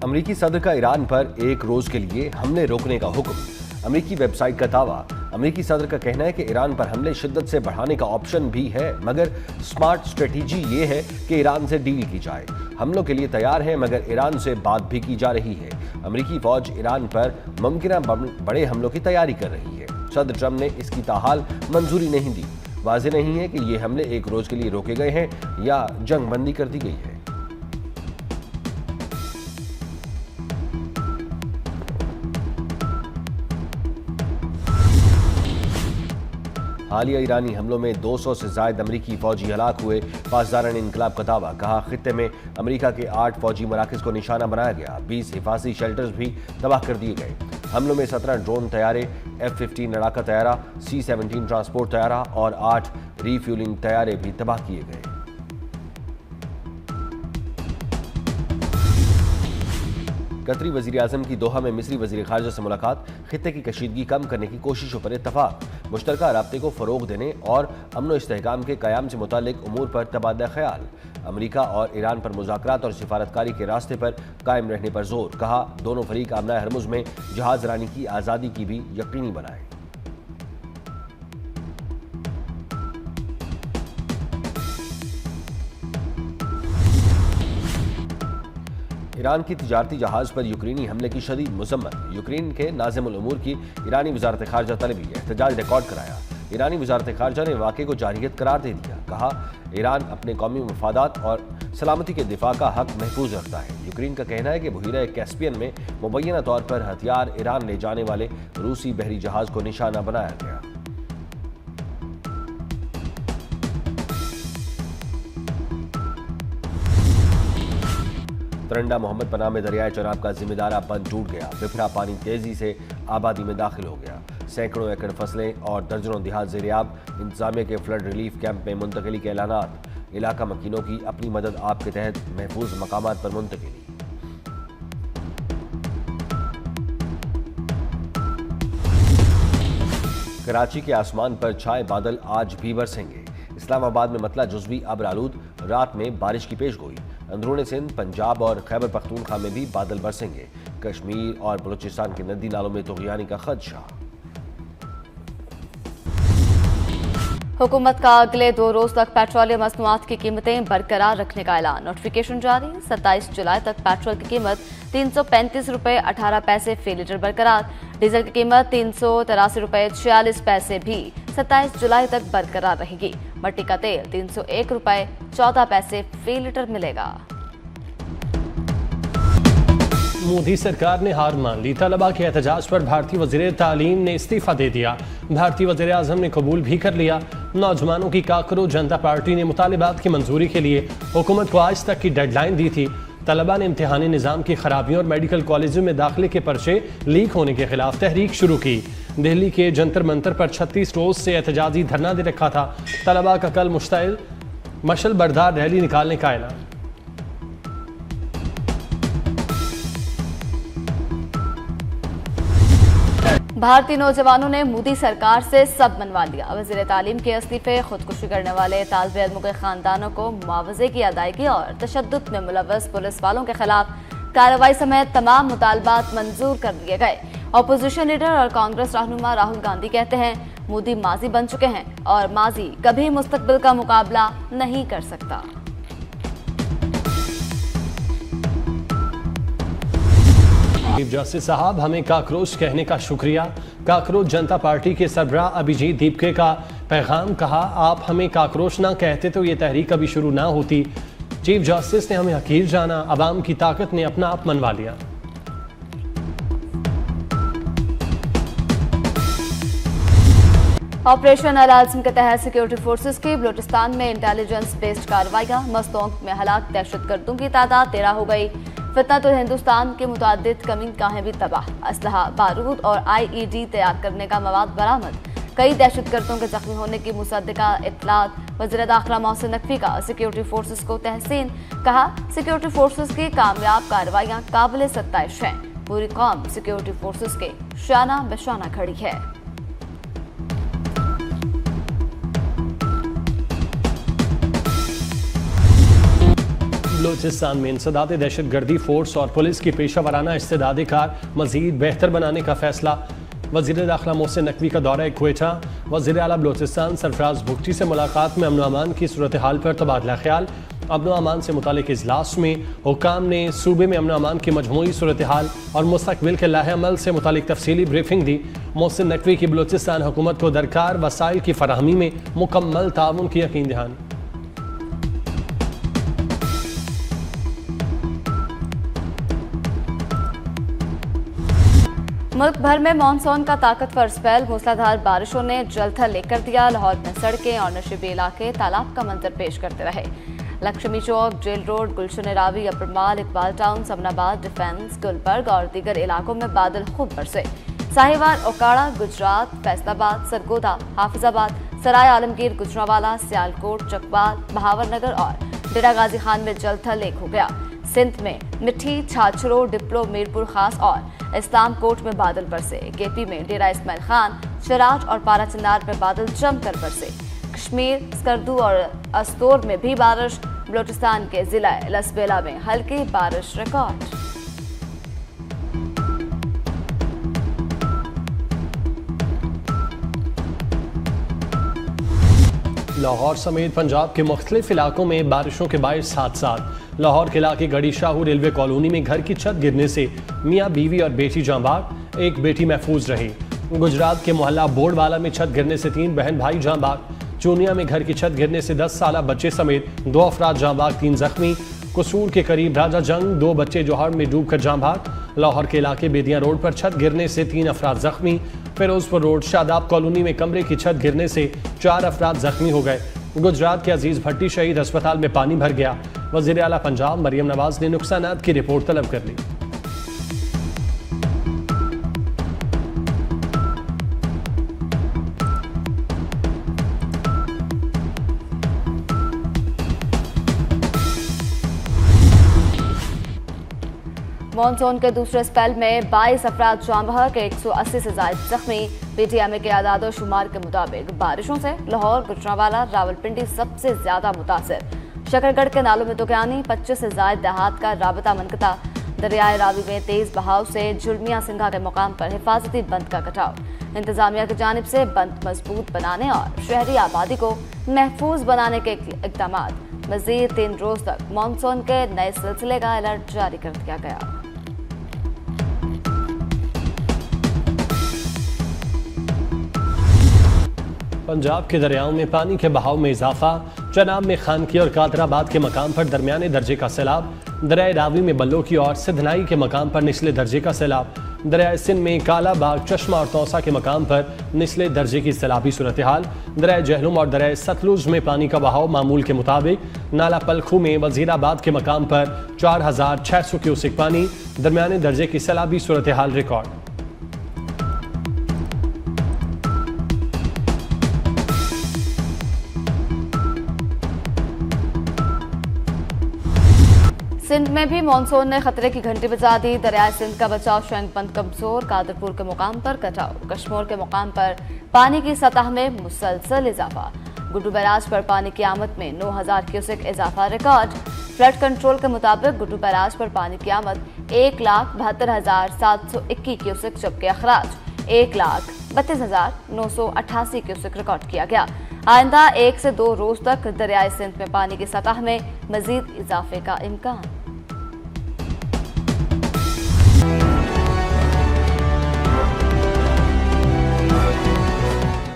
अमेरिकी सदर का ईरान पर एक रोज के लिए हमले रोकने का हुक्म। अमेरिकी वेबसाइट का दावा। अमेरिकी सदर का कहना है कि ईरान पर हमले शिद्दत से बढ़ाने का ऑप्शन भी है, मगर स्मार्ट स्ट्रेटेजी ये है कि ईरान से डील की जाए। हमलों के लिए तैयार है, मगर ईरान से बात भी की जा रही है। अमेरिकी फौज ईरान पर मुमकिन बड़े हमलों की तैयारी कर रही है। सदर ट्रंप ने इसकी ताहाल मंजूरी नहीं दी। वाज़ेह नहीं है कि ये हमले एक रोज के लिए रोके गए हैं या जंग बंदी कर दी गई है। हालिया ईरानी हमलों में 200 से ज्यादा अमरीकी फौजी हलाक हुए। पासदारान इंकलाब का दावा। कहा, खित्ते में अमरीका के 8 फौजी मराकज को निशाना बनाया गया। 20 हिफाजी शेल्टर्स भी तबाह कर दिए गए। हमलों में 17 ड्रोन तैयारे, F-15 लड़ाका तैयारा, C-17 ट्रांसपोर्ट तैयारा और 8 रीफ्यूलिंग तैयारे भी तबाह किए गए। कतरी वजीर आजम की दोहा में मिस्री वजीर खारजा से मुलाकात। खित्ते की कशीदगी कम करने की कोशिशों पर इत्तफाक। मुश्तरका राब्ते को फरोग देने और अमन इस्तेहकाम के कयाम से मुतालिक उमूर पर तबादला ख्याल। अमरीका और ईरान पर मुज़ाकरात और सिफारतकारी के रास्ते पर कायम रहने पर जोर। कहा, दोनों फरीक आमना हरमुज में जहाज रानी की आज़ादी की भी यकीनी बनाए। ईरान की तिजारती जहाज पर यूक्रेनी हमले की शदीद मजम्मत। यूक्रेन के नाज़िमुल उमूर की ईरानी वजारत खारजा तलबी। एहतजाज रिकॉर्ड कराया। ईरानी वजारत खारजा ने वाक़े को जारियत करार दे दिया। कहा, ईरान अपने कौमी मफादात और सलामती के दिफा का हक महफूज रखता है। यूक्रेन का कहना है कि बहीरा कैस्पियन में मुबैना तौर पर हथियार ईरान ले जाने वाले रूसी बहरी जहाज को निशाना बनाया गया। तरंडा मोहम्मद पनाह में दरियाए चनाब का जिम्मेदारा बंद टूट गया। बिफरा पानी तेजी से आबादी में दाखिल हो गया। सैकड़ों एकड़ फसलें और दर्जनों देहात ज़ेर-ए-आब। इंतजामिया के फ्लड रिलीफ कैंप में मुंतकिली के ऐलानात। इलाका मकीनों की अपनी मदद आप के तहत महफूज मकामात पर मुंतकिली। कराची के आसमान पर छाए बादल आज भी बरसेंगे। इस्लामाबाद में मतला जुज़वी अब्र आलूद, रात में बारिश की पेशगोई। अंदरूनी सिंध, पंजाब और खैबर पख्तूनख्वा में भी बादल बरसेंगे। कश्मीर और बलूचिस्तान के नदी नालों में तुग़यानी का खदशा। हुकूमत का अगले 2 रोज तक पेट्रोलियम मसनूआत की कीमतें बरकरार रखने का ऐलान। नोटिफिकेशन जारी। 27 जुलाई तक पेट्रोल की कीमत 335 रुपये 18 पैसे फी लीटर बरकरार। डीजल की कीमत 383 रुपये 46 पैसे भी 27 जुलाई तक बरकरार रहेगी। मट्टी का तेल 301 रुपये 14 पैसे फी लीटर मिलेगा। मोदी सरकार ने हार मान ली। तलबा के एहतजाज पर भारतीय वज़ीर तालीम ने इस्तीफा दे दिया। भारतीय वज़ीर आज़म ने कबूल भी कर लिया। नौजवानों की काकरो जनता पार्टी ने मुतालिबात की मंजूरी के लिए हुकूमत को आज तक की डेडलाइन दी थी। तलबा ने इम्तिहानी निज़ाम की खराबियों और मेडिकल कॉलेजों में दाखिले के पर्चे लीक होने के खिलाफ तहरीक शुरू की। दिल्ली के जंतर मंतर पर 36 रोज से एहतजाजी धरना दे रखा था। तलबा का कल मुश्तइल मशल बरदार रैली निकालने का ऐलान। भारतीय नौजवानों ने मोदी सरकार से सब मनवा लिया। वज़ीर तालीम के इस्तीफे, खुदकुशी करने वाले तालिबे इल्मों के खानदानों को मुआवजे की अदायगी और तशद्दुद में मुलव्वस पुलिस वालों के खिलाफ कार्रवाई समेत तमाम मुतालबात मंजूर कर लिए गए। अपोजिशन लीडर और कांग्रेस रहनुमा राहुल गांधी कहते हैं, मोदी माजी बन चुके हैं और माजी कभी मुस्तकबिल का मुकाबला नहीं कर सकता। चीफ जस्टिस साहब, हमें काकरोच कहने का शुक्रिया। काकरोच जनता पार्टी के सरबराह अभिजीत दीपके का पैगाम। कहा, आप हमें काकरोच ना कहते तो ये तहरीक कभी शुरू ना होती। चीफ जस्टिस ने हमें हकीर जाना, अवाम की ताकत ने अपना आप मनवा लिया। ऑपरेशन अल-आज़म के तहत सिक्योरिटी फोर्सेस की बलूचिस्तान में इंटेलिजेंस बेस्ड कार्रवाइयां। मस्तोंग में हलाक दहशतगर्दों की तादाद 13 हो गई। फितनतुल हिंदुस्तान के मुतादिद कमीनगाहें भी तबाह। असलहा, बारूद और IED तैयार करने का मवाद बरामद। कई दहशतगर्दों के जख्मी होने की मुसद्दिका इत्तलात। वज़ीर दाखिला मोहसिन नकवी का सिक्योरिटी फोर्सेस को तहसीन। कहा, सिक्योरिटी फोर्सेस की कामयाब कार्रवाइयां काबिल सत्ताइश हैं। पूरी कौम सिक्योरिटी फोर्सेस के शाना बशाना खड़ी है। बलूचिस्तान में इंसदाद दहशतगर्दी फोर्स और पुलिस की पेशा वराना इस्तेदाद कार मजीद बेहतर बनाने का फैसला। वज़ीर दाखिला मोहसिन नकवी का दौरा क्वेटा। वज़ीर आला बलूचिस्तान सरफराज भुगटी से मुलाकात में अमन अमान की सूरत हाल पर तबादला ख्याल। अमन अमान से मुतालिक इजलास में हुकाम ने सूबे में अमन अमान की मजमूई सूरत हाल और मुस्तकबिल के लाहे अमल से मुतालिक तफसीली ब्रीफिंग दी। मोहसिन नकवी की बलूचिस्तान हुकूमत को दरकार वसाइल की फराहमी में मुकम्मल ताउन की यकीन दहानी। मुल्क भर में मानसून का ताकतवर स्पेल, मूसलाधार बारिशों ने जलथल लेकर दिया। लाहौर में सड़कें और नशीबी इलाके तालाब का मंजर पेश करते रहे। लक्ष्मी चौक, जेल रोड, गुलशन रावी, अपर माल, इकबाल टाउन, समनाबाद, डिफेंस, गुलबर्ग और दीगर इलाकों में बादल खूब बरसे। साहिवाल, ओकाड़ा, गुजरात, फैसलाबाद, सरगोदा, हाफिजाबाद, सराय आलमगीर, गुजरावाला, सियालकोट, चकवाल, बहावरनगर और डेरा गाजी खान में जलथल एक हो गया। सिंध में मिठी, छाछरो, डिप्लो, मीरपुर खास और इस्लाम कोट में बादल बरसे। केपी में डेरा इस्माइल खान, शराज और पारा चिनार में बादल जमकर बरसे। कश्मीर, स्कर्दू और अस्तोर में भी बारिश। बलूचिस्तान के जिला लसबेला में हल्की बारिश रिकॉर्ड। लाहौर समेत पंजाब के मुख्तलिफ इलाकों में बारिशों के बायस हादसात। लाहौर के इलाके गढ़ी शाहू रेलवे कॉलोनी में घर की छत गिरने से मियाँ बीवी और बेटी जाँ बाग, एक बेटी महफूज रही। गुजरात के मोहल्ला बोर्डवाला में छत गिरने से 3 बहन भाई जाँ बाग। चूनिया में घर की छत गिरने से 10 साला बच्चे समेत 2 अफराद जाँ बाग, 3 जख्मी। कसूर के करीब राजा जंग 2 बच्चे जोहर में डूबकर जाँ बाग। लाहौर के इलाके बेदियाँ रोड पर छत गिरने से 3 अफराद जख्मी। फिरोजपुर रोड शादाब कॉलोनी में कमरे की छत गिरने से 4 अफराद जख्मी हो गए। गुजरात के अजीज भट्टी शहीद अस्पताल में पानी भर गया। वज़ीर आला पंजाब मरियम नवाज ने नुकसानात की रिपोर्ट तलब कर ली। मानसून के दूसरे स्पेल में 22 अफराद जाँ बहक, 180 से ज्यादा जख्मी। पीटीएम के आदाद शुमार के मुताबिक बारिशों से लाहौर, गुजरावाला, रावलपिंडी सबसे ज्यादा मुतासर। शकरगढ़ के नालों में दुकयानी, 25 से ज्यादा देहात का राबता मनकता। दरियाए रावी में तेज बहाव से जुलमिया सिंघा के मुकाम पर हिफाजती बंद का कटाव। इंतजामिया की जानिब से बंद मजबूत बनाने और शहरी आबादी को महफूज बनाने के इकदाम। मजीद 3 रोज तक मानसून के नए सिलसिले का अलर्ट जारी कर दिया गया। पंजाब के दरियाओं में पानी के बहाव में इजाफा। चनाब में खानकी और कादराबाद के मकाम पर दरमियाने दर्जे का सैलाब। दरियाए रावी में बल्लो की और सिधनाई के मकाम पर निचले दर्जे का सैलाब। दरियाए सिंध में कालाबाग, चश्मा और तौसा के मकाम पर निचले दर्जे की सैलाबी सूरत हाल। दरियाए जहलुम और दरियाए सतलुज में पानी का बहाव मामूल के मुताबिक। नाला पलखू में वजीराबाद के मकाम पर 4600 क्यूसेक पानी। दरमियाने दर्जे की सैलाबी सूरत हाल रिकॉर्ड। सिंध में भी मानसून ने खतरे की घंटी बजा दी। दरियाए सिंध का बचाव शंकबंद कमजोर, कादरपुर के मुकाम पर कटाव। कश्मीर के मुकाम पर पानी की सतह में मुसलसल इजाफा। गुड्डू बैराज पर पानी की आमद में 9000 क्यूसेक इजाफा रिकॉर्ड। फ्लड कंट्रोल के मुताबिक गुड्डू बैराज पर पानी की आमद 1,72,721 क्यूसेक, जबकि अखराज 1,32,988 क्यूसेक रिकॉर्ड किया गया। आइंदा 1 से 2 रोज तक दरियाए सिंध में पानी की सतह में मजीद इजाफे का इम्कान।